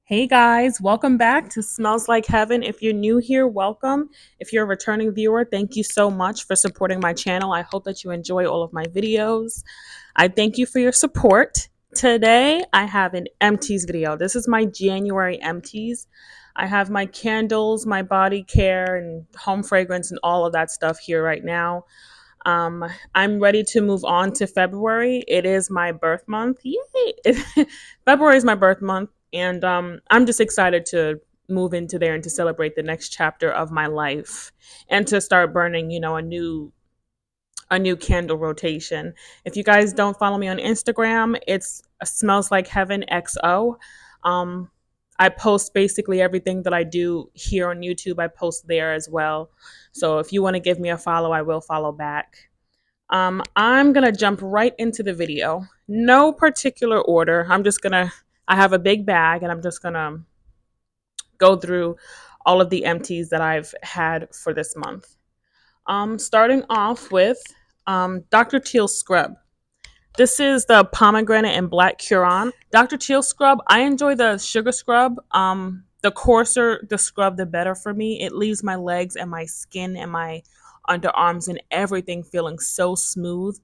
Hey guys, welcome back to Smells Like Heaven. If you're new here, welcome. If you're a returning viewer, thank you so much for supporting my channel. I hope that you enjoy all of my videos. I thank you for your support. Today, I have an empties video. This is my January empties. I have my candles, my body care, and home fragrance, and all of that stuff here right now. Um, I'm ready to move on to February. It is my birth month. Yay! February is my birth month, and I'm just excited to move into there and to celebrate the next chapter of my life and to start burning, a new candle rotation. If you guys don't follow me on Instagram, it's smells like heaven XO. Um, I post basically everything that I do here on YouTube. I post there as well. So if you want to give me a follow, I will follow back. I'm gonna jump right into the video. No particular order. I have a big bag and I'm just gonna go through all of the empties that I've had for this month. Starting off with Dr. Teal Scrub. This is the pomegranate and black Curon. Dr. Teal Scrub, I enjoy the sugar scrub. The coarser the scrub, the better for me. It leaves my legs and my skin and my underarms and everything feeling so smooth.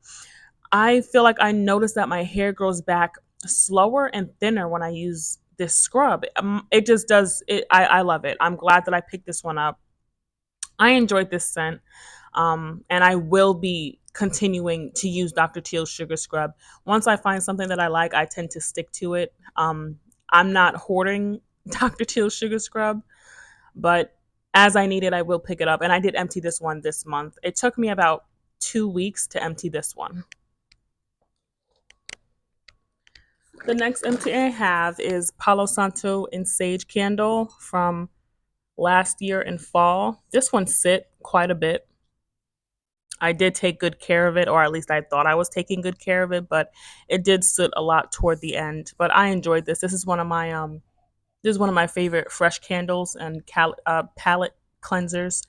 I feel like I notice that my hair grows back slower and thinner when I use this scrub. It just does it. I love it. I'm glad that I picked this one up. I enjoyed this scent, and I will be continuing to use Dr. Teal's sugar scrub. Once I find something that I like, I tend to stick to it. I'm not hoarding Dr. Teal's sugar scrub, but as I need it, I will pick it up. And I did empty this one this month. It took me about 2 weeks to empty this one. The next empty I have is Palo Santo and Sage Candle from last year in fall. This one sit quite a bit. I did take good care of it, or at least I thought I was taking good care of it, but it did sit a lot toward the end. But I enjoyed this. This is one of my favorite fresh candles and palette cleansers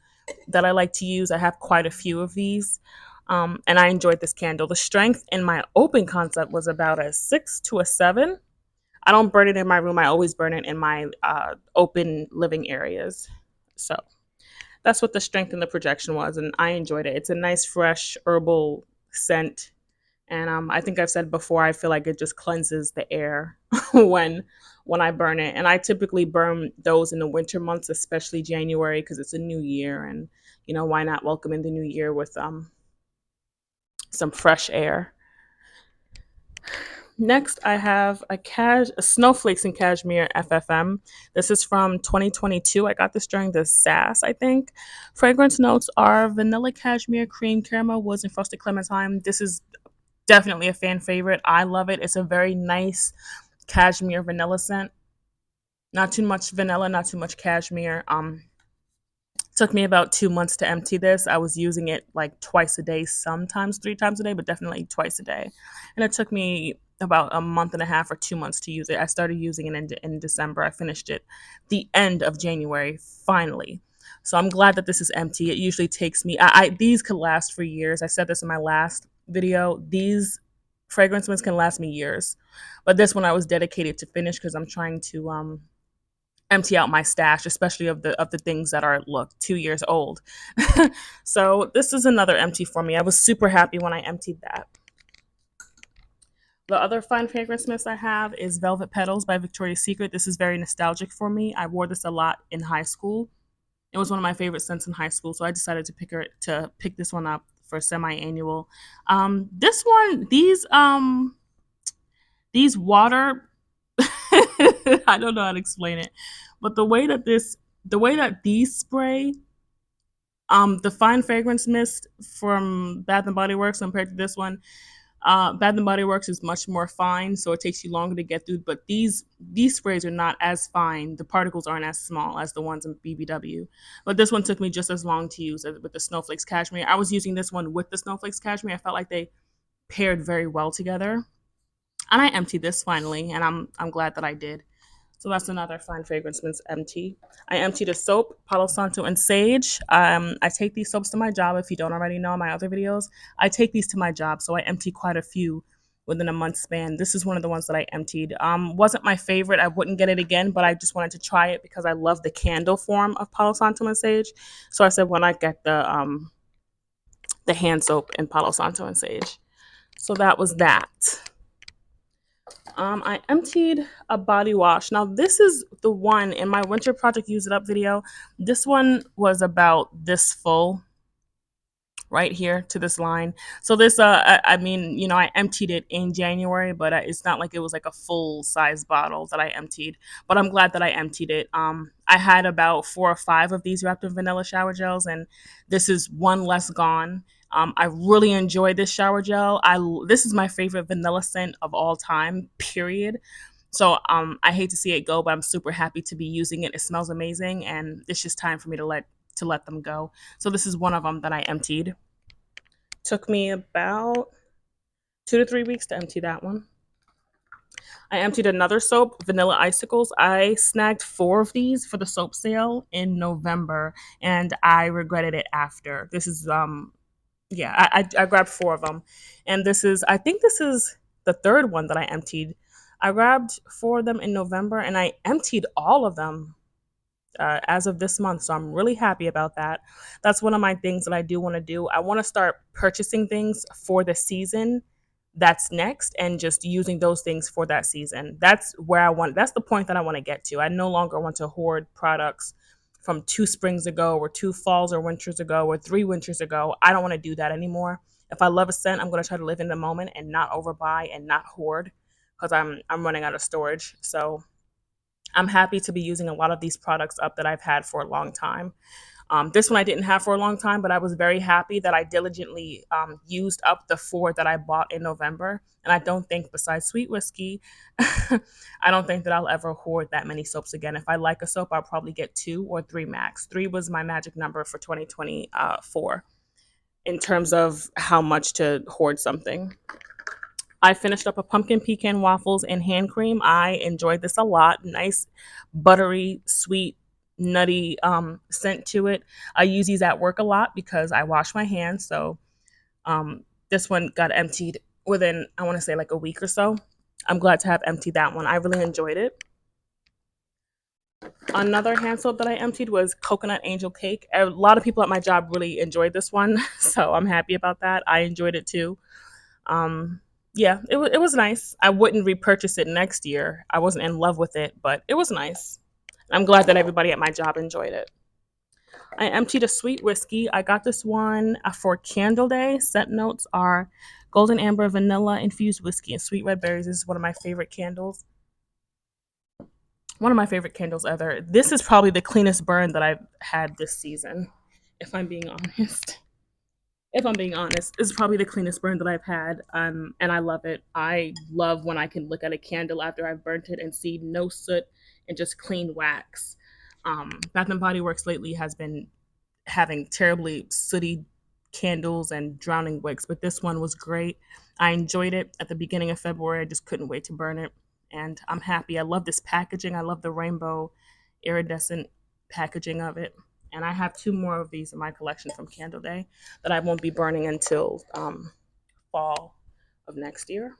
that I like to use. I have quite a few of these. And I enjoyed this candle. The strength in my open concept was about a 6 to a 7. I don't burn it in my room. I always burn it in my open living areas. So that's what the strength and the projection was, and I enjoyed it. It's a nice, fresh herbal scent, and I think I've said before, I feel like it just cleanses the air when when I burn it. And I typically burn those in the winter months, especially January, because it's a new year, and why not welcome in the new year with some fresh air. Next, I have a Snowflakes and Cashmere FFM. This is from 2022. I got this during the SAS, I think. Fragrance notes are vanilla cashmere, cream, caramel, woods, and frosted clementine. This is definitely a fan favorite. I love it. It's a very nice cashmere vanilla scent. Not too much vanilla, not too much cashmere. Took me about 2 months to empty this. I was using it like twice a day, sometimes 3 times a day, but definitely twice a day. And it took me about a month and a half or 2 months to use it. I started using it in December. I finished it the end of January, finally. So I'm glad that this is empty. It usually takes me, these could last for years. I said this in my last video. These fragrance mints can last me years. But this one I was dedicated to finish because I'm trying to empty out my stash, especially of the things that are, look, 2 years old. So this is another empty for me. I was super happy when I emptied that. The other fine fragrance mist I have is Velvet Petals by Victoria's Secret. This is very nostalgic for me. I wore this a lot in high school. It was one of my favorite scents in high school, so I decided to pick this one up for semi-annual. This one, these water I don't know how to explain it, but the way that these spray, the fine fragrance mist from Bath and Body Works compared to this one, Bath and Body Works is much more fine, so it takes you longer to get through. But these sprays are not as fine. The particles aren't as small as the ones in BBW. But this one took me just as long to use as with the Snowflakes Cashmere. I was using this one with the Snowflakes Cashmere. I felt like they paired very well together. And I emptied this finally, and I'm glad that I did. So that's another fine fragrance mints empty. I emptied a soap, Palo Santo and Sage. I take these soaps to my job. If you don't already know in my other videos, I take these to my job, so I empty quite a few within a month span. This is one of the ones that I emptied. Wasn't my favorite. I wouldn't get it again, but I just wanted to try it because I love the candle form of Palo Santo and sage. So I said, why not get the hand soap in Palo Santo and sage? So that was that. I emptied a body wash. Now this is the one in my winter project use it up video. This one was about this full right here to this line. So this, I mean, you know, I emptied it in January, but it's not like it was like a full size bottle that I emptied. But I'm glad that I emptied it. I had about 4 or 5 of these wrapped in vanilla shower gels, and this is one less gone. I really enjoy this shower gel. This is my favorite vanilla scent of all time. Period. So I hate to see it go, but I'm super happy to be using it. It smells amazing, and it's just time for me to let them go. So this is one of them that I emptied. Took me about 2 to 3 weeks to empty that one. I emptied another soap, Vanilla Icicles. I snagged 4 of these for the soap sale in November, and I regretted it after. This is yeah, I grabbed 4 of them, and I think this is the third one that I emptied. I grabbed 4 of them in November, and I emptied all of them as of this month. So I'm really happy about that. That's one of my things that I do want to do. I want to start purchasing things for the season that's next and just using those things for that season. That's the point that I want to get to. I no longer want to hoard products from 2 springs ago or 2 falls or winters ago or 3 winters ago. I don't want to do that anymore. If I love a scent, I'm going to try to live in the moment and not overbuy and not hoard because I'm running out of storage. So I'm happy to be using a lot of these products up that I've had for a long time. This one I didn't have for a long time, but I was very happy that I diligently used up the 4 that I bought in November. And I don't think, besides Sweet Whiskey, I don't think that I'll ever hoard that many soaps again. If I like a soap, I'll probably get 2 or 3 max. 3 was my magic number for 2024 in terms of how much to hoard something. I finished up a pumpkin pecan waffles and hand cream. I enjoyed this a lot. Nice, buttery, sweet, nutty scent to it. I use these at work a lot because I wash my hands. So this one got emptied within, I want to say, like a week or so. I'm glad to have emptied that one. I really enjoyed it. Another hand soap that I emptied was Coconut Angel Cake. A lot of people at my job really enjoyed this one, so I'm happy about that. I enjoyed it too. Um, yeah, it was nice. I wouldn't repurchase it next year. I wasn't in love with it, but it was nice. I'm glad that everybody at my job enjoyed it. I emptied a Sweet Whiskey. I got this one for Candle Day. Scent notes are golden amber, vanilla infused whiskey, and sweet red berries. This is one of my favorite candles. One of my favorite candles ever. This is probably the cleanest burn that I've had this season, if I'm being honest. If I'm being honest, this is probably the cleanest burn that I've had, and I love it. I love when I can look at a candle after I've burnt it and see no soot and just clean wax. Bath and Body Works lately has been having terribly sooty candles and drowning wicks, but this one was great. I enjoyed it at the beginning of February. I just couldn't wait to burn it, and I'm happy. I love this packaging. I love the rainbow iridescent packaging of it. And I have 2 more of these in my collection from Candle Day that I won't be burning until fall of next year.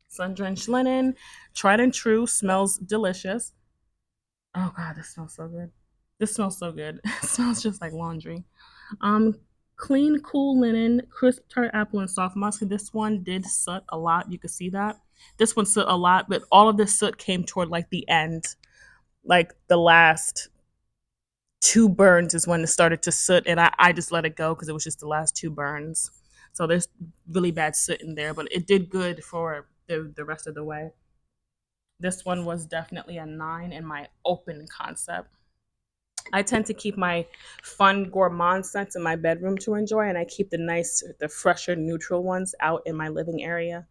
Sun Drenched Linen, tried and true, smells delicious. Oh God, this smells so good. This smells so good. It smells just like laundry. Um, Clean, cool linen, crisp tart apple and soft musk. This one did soot a lot. You could see that. This one soot a lot, but all of this soot came toward like the end, like the last 2 burns is when it started to soot, and I just let it go because it was just the last 2 burns. So there's really bad soot in there, but it did good for the rest of the way. This one was definitely a 9 in my open concept. I tend to keep my fun gourmand scents in my bedroom to enjoy, and I keep the fresher, neutral ones out in my living area.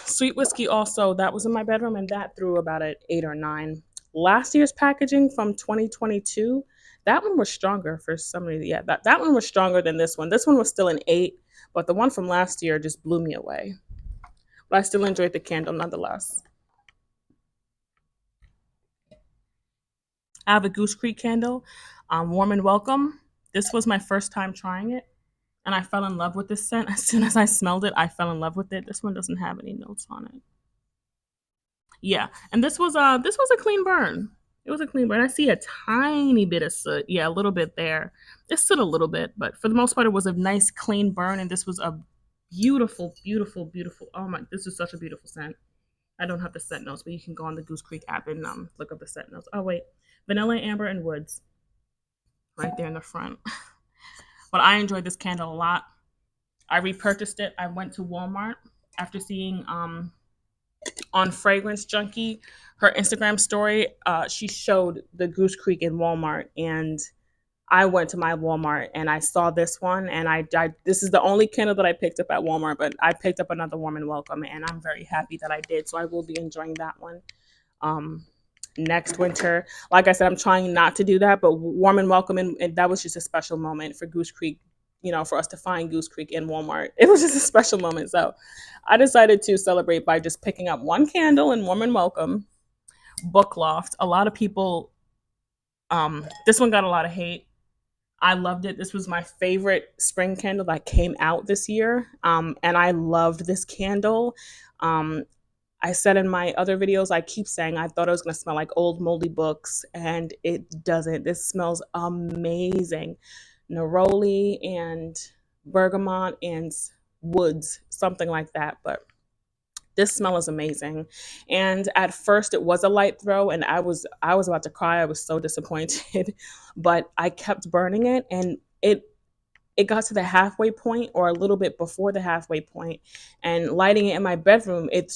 Sweet Whiskey also, that was in my bedroom, and that threw about an 8 or 9. Last year's packaging from 2022, that one was stronger for some reason. Yeah, that one was stronger than this one. This one was still an 8, but the one from last year just blew me away. But I still enjoyed the candle nonetheless. I have a Goose Creek candle, Warm and Welcome. This was my first time trying it. and I fell in love with this scent. As soon as I smelled it, I fell in love with it. This one doesn't have any notes on it. Yeah, and this was a clean burn. It was a clean burn. I see a tiny bit of soot. Yeah, a little bit there. It's soot a little bit, but for the most part, it was a nice clean burn, and this was a beautiful, beautiful, beautiful. Oh my, this is such a beautiful scent. I don't have the scent notes, but you can go on the Goose Creek app and look up the scent notes. Oh wait, vanilla, amber, and woods, right there in the front. But I enjoyed this candle a lot. I repurchased it. I went to Walmart after seeing on Fragrance Junkie, her Instagram story. She showed the Goose Creek in Walmart, and I went to my Walmart and I saw this one, and I this is the only candle that I picked up at Walmart, but I picked up another Warm and Welcome, and I'm very happy that I did. So I will be enjoying that one. Um, Next winter, like I said, I'm trying not to do that, but Warm and Welcome, and that was just a special moment for Goose Creek. For us to find Goose Creek in Walmart, it was just a special moment. So I decided to celebrate by just picking up one candle in Warm and Welcome. Book Loft. A lot of people, this one got a lot of hate. I loved it. This was my favorite spring candle that came out this year. And I loved this candle. Um, I said in my other videos, I keep saying I thought it was going to smell like old moldy books, and it doesn't. This smells amazing. Neroli and bergamot and woods, something like that. But this smell is amazing. And at first it was a light throw, and I was about to cry. I was so disappointed. But I kept burning it, and it got to the halfway point or a little bit before the halfway point, and lighting it in my bedroom, it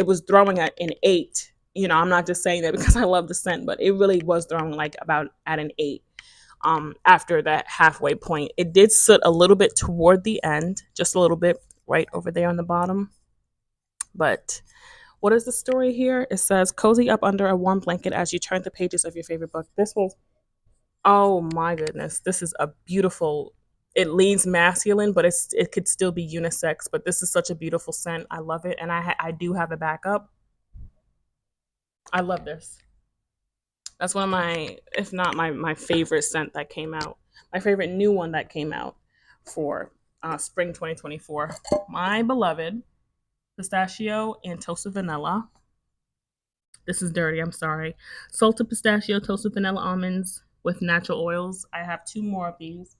was throwing at an 8. I'm not just saying that because I love the scent, but it really was throwing like about at an 8. After that halfway point, it did sit a little bit toward the end, just a little bit right over there on the bottom. But what is the story here? It says, cozy up under a warm blanket as you turn the pages of your favorite book. This was, oh my goodness, this is a beautiful, it leans masculine, but it could still be unisex. But this is such a beautiful scent. I love it. And I do have a backup. I love this. That's one of my, if not my favorite scent that came out. My favorite new one that came out for spring 2024. My beloved pistachio and toasted vanilla. This is dirty, I'm sorry. Salted pistachio, toasted vanilla almonds with natural oils. I have 2 more of these.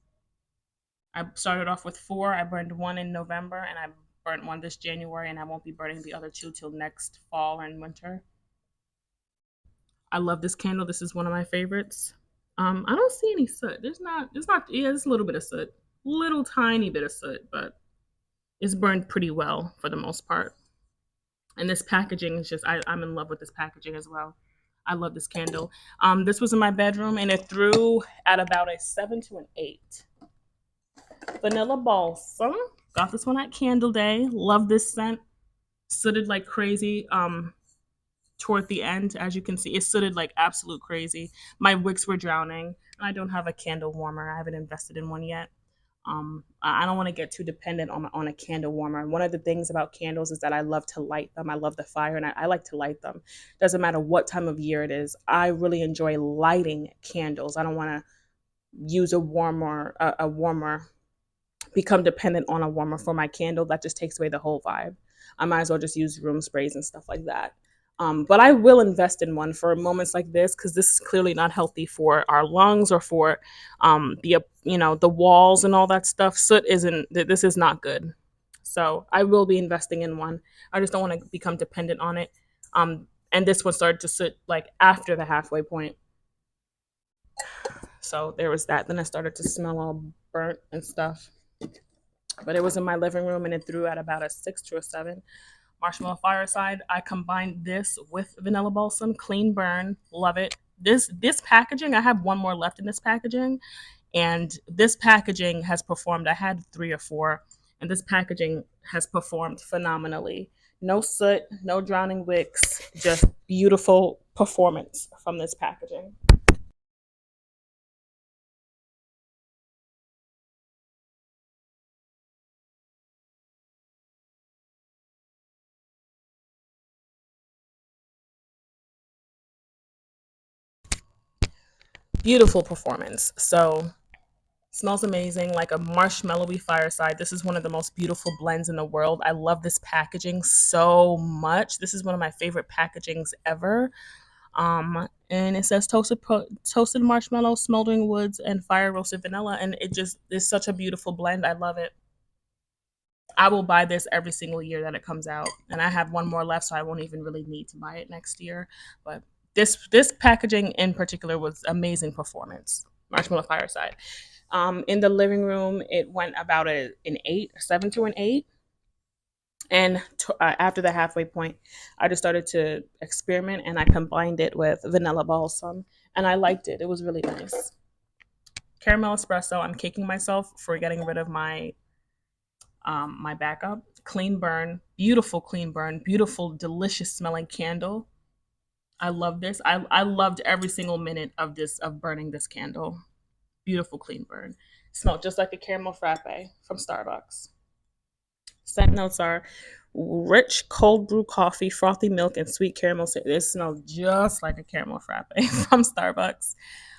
I started off with 4. I burned 1 in November, and I burnt 1 this January, and I won't be burning the other 2 till next fall and winter. I love this candle. This is one of my favorites. I don't see any soot. Yeah, there's a little bit of soot. Little tiny bit of soot, but it's burned pretty well for the most part. And this packaging is just, I'm in love with this packaging as well. I love this candle. This was in my bedroom, and it threw at about a 7 to an 8. Vanilla Balsam. Got this one at Candle Day. Love this scent. Sooted like crazy. Toward the end, as you can see, it sooted like absolute crazy. My wicks were drowning. I don't have a candle warmer. I haven't invested in one yet. I don't want to get too dependent on a candle warmer. And one of the things about candles is that I love to light them. I love the fire, and I like to light them. Doesn't matter what time of year it is. I really enjoy lighting candles. I don't want to use a warmer, become dependent on a warmer for my candle. That just takes away the whole vibe. I might as well just use room sprays and stuff like that. But I will invest in one for moments like this, because this is clearly not healthy for our lungs or for the walls and all that stuff. Soot isn't. This is not good. So I will be investing in one. I just don't want to become dependent on it. And this one started to soot like after the halfway point. So there was that. Then I started to smell all burnt and stuff. But it was in my living room, and it threw at about a 6 to a 7. Marshmallow Fireside. I combined this with Vanilla Balsam, clean burn, love it. This packaging, I have 1 more left in this packaging, and this packaging has performed. I had 3 or 4, and this packaging has performed phenomenally. No soot, no drowning wicks, just beautiful performance from this packaging. Beautiful performance. So Smells amazing, like a marshmallowy fireside. This is one of the most beautiful blends in the world. I love this packaging so much. This is one of my favorite packagings ever. And it says toasted marshmallow, smoldering woods, and fire roasted vanilla, and it just is such a beautiful blend. I love it. I will buy this every single year that it comes out, and I have one more left, so I won't even really need to buy it next year. But this packaging in particular was amazing performance. Marshmallow Fireside. In the living room, it went about an 8, a 7 to an 8. And after the halfway point, I just started to experiment, and I combined it with vanilla balsam, and I liked it. It was really nice. Caramel espresso. I'm kicking myself for getting rid of my backup. Clean burn, beautiful clean burn, beautiful, delicious smelling candle. I love this. I loved every single minute of burning this candle. Beautiful clean burn. Smelled just like a caramel frappe from Starbucks. Scent notes are rich cold brew coffee, frothy milk, and sweet caramel. It smells just like a caramel frappe from Starbucks.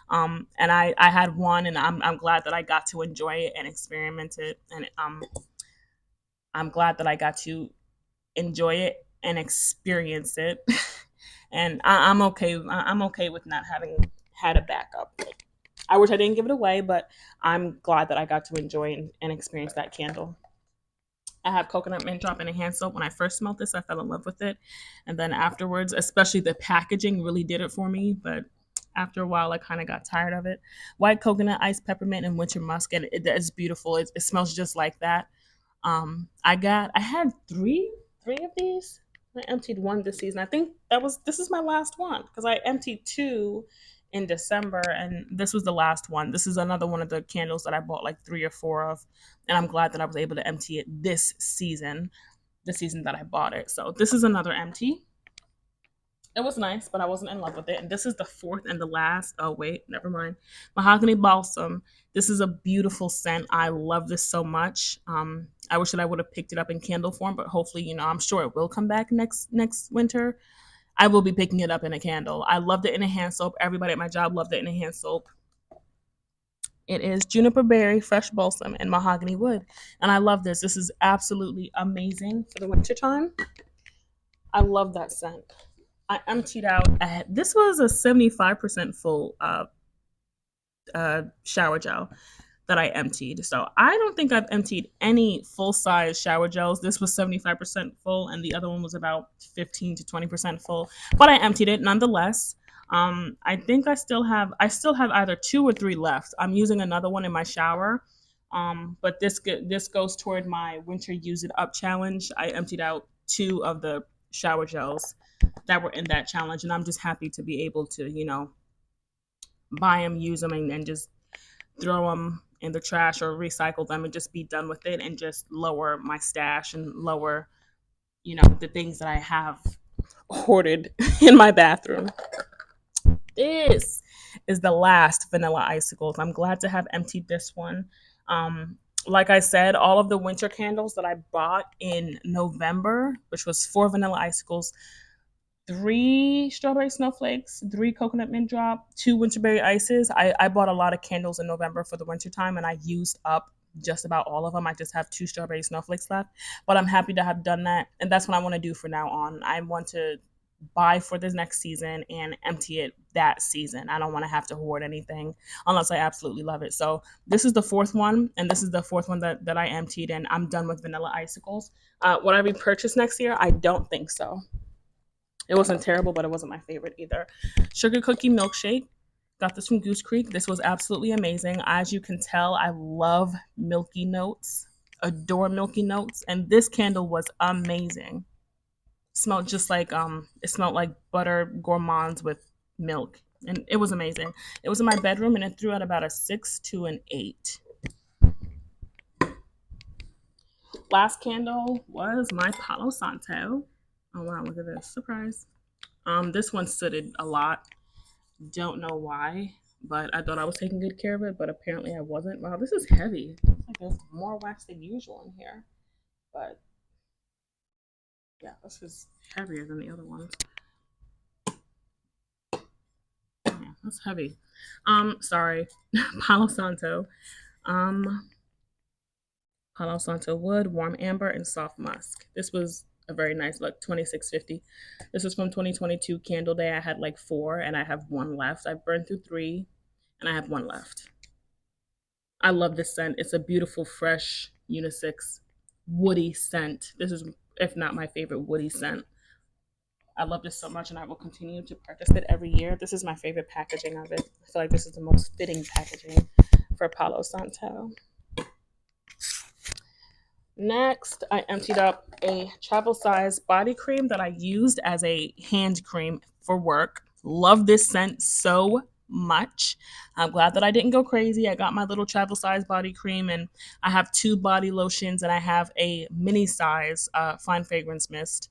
And I had one, and I'm glad that I got to enjoy it and experiment it, and I'm glad that I got to enjoy it and experience it. And I'm okay. I'm okay with not having had a backup. I wish I didn't give it away, but I'm glad that I got to enjoy and experience that candle. I have coconut mint drop in a hand soap. When I first smelled this, I fell in love with it. And then afterwards, especially the packaging really did it for me. But after a while, I kind of got tired of it. White coconut, iced peppermint, and winter musk. And it's beautiful. It smells just like that. I had three of these. I emptied one this season. I think this is my last one because I emptied two in December, and this was the last one. This is another one of the candles that I bought like three or four of, and I'm glad that I was able to empty it this season, the season that I bought it. So this is another empty. It was nice, but I wasn't in love with it. And this is the fourth and the last. Oh wait, never mind. Mahogany balsam. This is a beautiful scent. I love this so much. I wish that I would have picked it up in candle form, but hopefully, I'm sure it will come back next winter. I will be picking it up in a candle. I loved it in a hand soap. Everybody at my job loved it in a hand soap. It is juniper berry, fresh balsam, and mahogany wood. And I love this. This is absolutely amazing for the winter time. I love that scent. I emptied out. This was a 75% full shower gel that I emptied. So I don't think I've emptied any full size shower gels. This was 75% full, and the other one was about 15 to 20% full. But I emptied it nonetheless. I think I still have either two or three left. I'm using another one in my shower. But this goes toward my winter use it up challenge. I emptied out two of the shower gels that were in that challenge, and I'm just happy to be able to buy them, use them, and just throw them in the trash or recycle them and just be done with it and just lower my stash and lower the things that I have hoarded in my bathroom. This is the last vanilla icicles. I'm glad to have emptied this one. Like I said, all of the winter candles that I bought in November, which was 4 vanilla icicles, 3 strawberry snowflakes, 3 coconut mint drop, 2 winterberry ices. I bought a lot of candles in November for the winter time, and I used up just about all of them. I just have 2 strawberry snowflakes left, but I'm happy to have done that, and that's what I want to do from now on. I want to buy for this next season and empty it that season. I don't want to have to hoard anything unless I absolutely love it. So this is the fourth one, and this is the fourth one that I emptied, and I'm done with vanilla icicles. Would I repurchase next year? I don't think so. It wasn't terrible, but it wasn't my favorite either. Sugar cookie milkshake. Got this from Goose Creek. This was absolutely amazing. As you can tell, I love milky notes, adore milky notes, and this candle was amazing. Smelled just like it smelled like butter gourmands with milk, and it was amazing. It was in my bedroom, and it threw out about a 6 to an 8. Last candle was my Palo Santo. Oh wow, look at this. Surprise. This one sooted a lot. Don't know why, but I thought I was taking good care of it, but apparently I wasn't. Wow, this is heavy. It's like there's more wax than usual in here. But yeah, this is heavier than the other ones. Yeah, that's heavy. Sorry. Palo Santo. Um, Palo Santo wood, warm amber, and soft musk. This was a very nice look, 26.50. This was from 2022 Candle Day. I had like four, and I have one left. I've burned through three, and I have one left. I love this scent. It's a beautiful, fresh, unisex, woody scent. This is, if not my favorite woody scent. I love this so much, and I will continue to purchase it every year. This is my favorite packaging of it. I feel like this is the most fitting packaging for Palo Santo. Next, I emptied up a travel size body cream that I used as a hand cream for work. Love this scent so much. I'm glad that I didn't go crazy. I got my little travel size body cream, and I have two body lotions, and I have a mini size fine fragrance mist.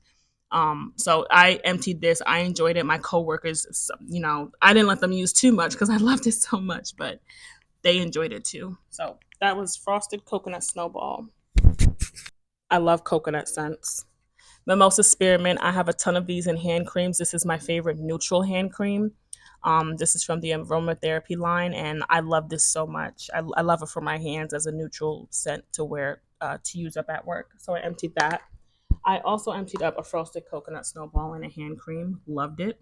So I emptied this. I enjoyed it. My coworkers, I didn't let them use too much because I loved it so much, but they enjoyed it too. So that was Frosted Coconut Snowball. I love coconut scents. Mimosa Spearmint. I have a ton of these in hand creams. This is my favorite neutral hand cream. This is from the aromatherapy line, and I love this so much. I love it for my hands as a neutral scent to wear to use up at work. So I emptied that. I also emptied up a frosted coconut snowball in a hand cream. Loved it.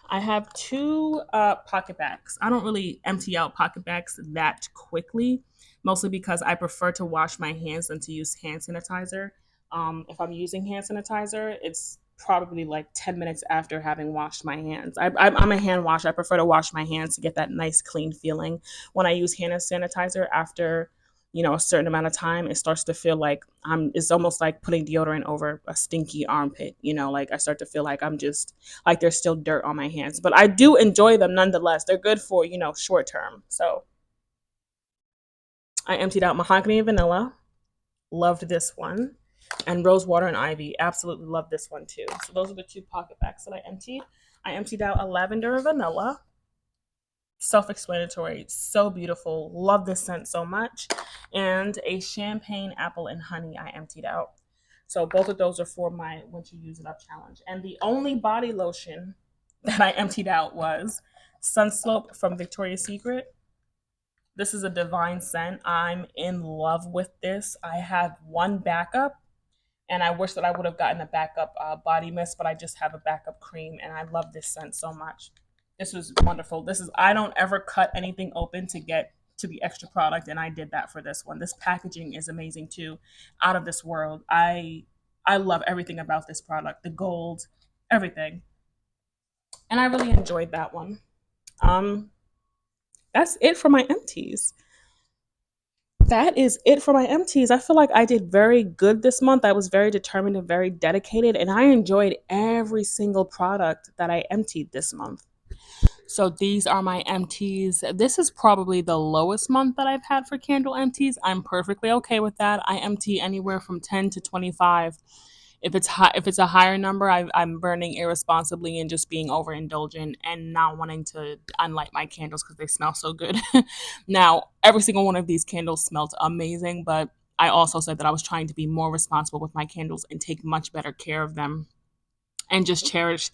I have two pocket bags. I don't really empty out pocket bags that quickly, mostly because I prefer to wash my hands than to use hand sanitizer. If I'm using hand sanitizer, it's probably like 10 minutes after having washed my hands. I'm a hand washer. I prefer to wash my hands to get that nice, clean feeling. When I use hand sanitizer after a certain amount of time, it starts to feel like it's almost like putting deodorant over a stinky armpit. Like I start to feel like I'm just like there's still dirt on my hands, but I do enjoy them nonetheless. They're good for short term. So I emptied out mahogany and vanilla. Loved this one. And rose water and ivy. Absolutely love this one too. So those are the two pocket bags that I emptied. I emptied out a lavender and vanilla. Self-explanatory. So beautiful. Love this scent so much. And a champagne apple and honey I emptied out. So both of those are for my winter use it up challenge. And the only body lotion that I emptied out was Sunslope from Victoria's Secret. This is a divine scent. I'm in love with this. I have one backup, and I wish that I would have gotten a backup body mist, but I just have a backup cream, and I love this scent so much. This was wonderful. I don't ever cut anything open to get to the extra product, and I did that for this one. This packaging is amazing too, out of this world. I love everything about this product, the gold, everything, and I really enjoyed that one. Um, that's it for my empties. That is it for my empties. I feel like I did very good this month. I was very determined and very dedicated, and I enjoyed every single product that I emptied this month. So these are my empties. This is probably the lowest month that I've had for candle empties. I'm perfectly okay with that. I empty anywhere from 10 to 25. If it's a higher number, I'm burning irresponsibly and just being overindulgent and not wanting to unlight my candles because they smell so good. Now, every single one of these candles smelled amazing, but I also said that I was trying to be more responsible with my candles and take much better care of them and just cherish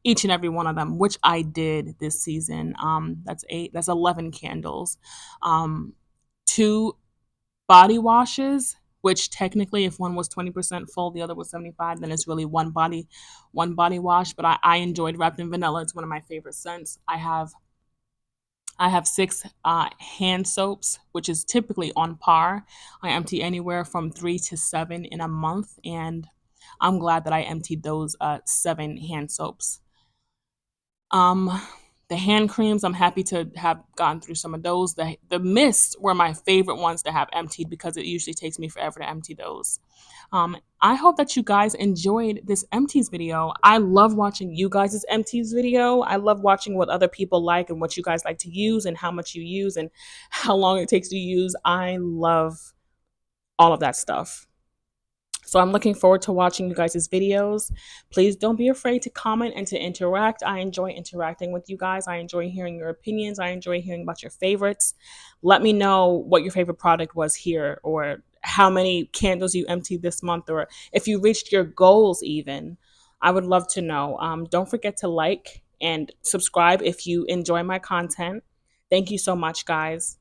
each and every one of them, which I did this season. That's 11 candles. Two body washes, which technically if one was 20% full, the other was 75, then it's really one body wash. But I enjoyed Wrapped in Vanilla. It's one of my favorite scents. I have six hand soaps, which is typically on par. I empty anywhere from 3 to 7 in a month, and I'm glad that I emptied those 7 hand soaps. Um, the hand creams, I'm happy to have gone through some of those. The mists were my favorite ones to have emptied because it usually takes me forever to empty those. I hope that you guys enjoyed this empties video. I love watching you guys' empties video. I love watching what other people like and what you guys like to use and how much you use and how long it takes to use. I love all of that stuff. So I'm looking forward to watching you guys' videos. Please don't be afraid to comment and to interact. I enjoy interacting with you guys. I enjoy hearing your opinions. I enjoy hearing about your favorites. Let me know what your favorite product was here, or how many candles you emptied this month, or if you reached your goals even. I would love to know. Don't forget to like and subscribe if you enjoy my content. Thank you so much, guys.